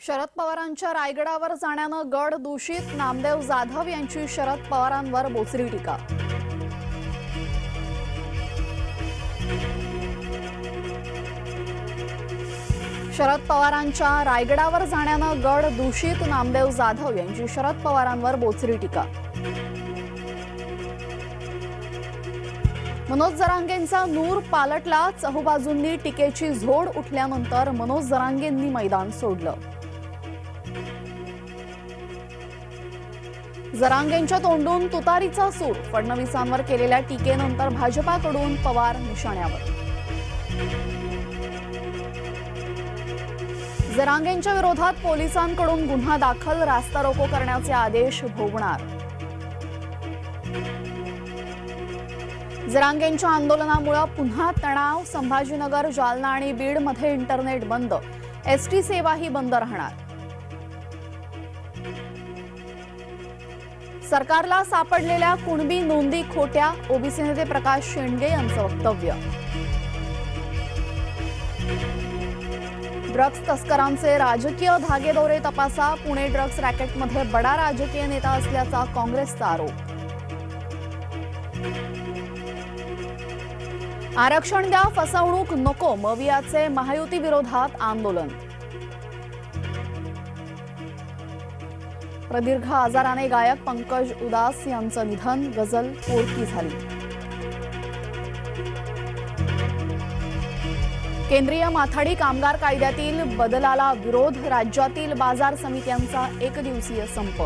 शरद पवारांच्या रायगडावर जाण्यानं गड दूषित, नामदेव जाधव यांची शरद पवारांवर बोचरी टीका। शरद पवारांच्या रायगडावर जाण्यानं गड दूषित, नामदेव जाधव यांची शरद पवारांवर बोचरी टीका। मनोज जरांगेंचा नूर पालटला, चहूबाजूंनी टीकेची झोड उठल्यानंतर मनोज जरांगेंनी मैदान सोडलं। जरांगेंच्या तोंडून तुतारीचा सूर, फडणवीसांवर केलेल्या टीकेनंतर भाजपाकडून पवार निशाण्यावर। जरांगेंच्या विरोधात पोलिसांकडून गुन्हा दाखल, रास्ता रोको करण्याचे आदेश भोगणार। जरांगेंच्या आंदोलनामुळे पुन्हा तणाव, संभाजीनगर, जालना आणि बीडमध्ये इंटरनेट बंद, एसटी सेवाही बंद राहणार। सरकारला सापडलेल्या कुणबी नोंदी खोट्या, ओबीसी नेते प्रकाश शेंडगे यांचं वक्तव्य। ड्रग्ज तस्करांचे राजकीय धागेदोरे तपासा, पुणे ड्रग्ज रॅकेटमध्ये बडा राजकीय नेता असल्याचा काँग्रेसचा आरोप। आरक्षण द्या, फसवणूक नको, मवियाचे महायुती विरोधात आंदोलन। प्रदीर्घ आजाराने गायक पंकज उदास यांचं निधन, गझल पोरकी झाली। केंद्रीय माथाडी कामगार कायद्यातील बदलाला विरोध, राज्यातील बाजार समित्यांचा एकदिवसीय संप।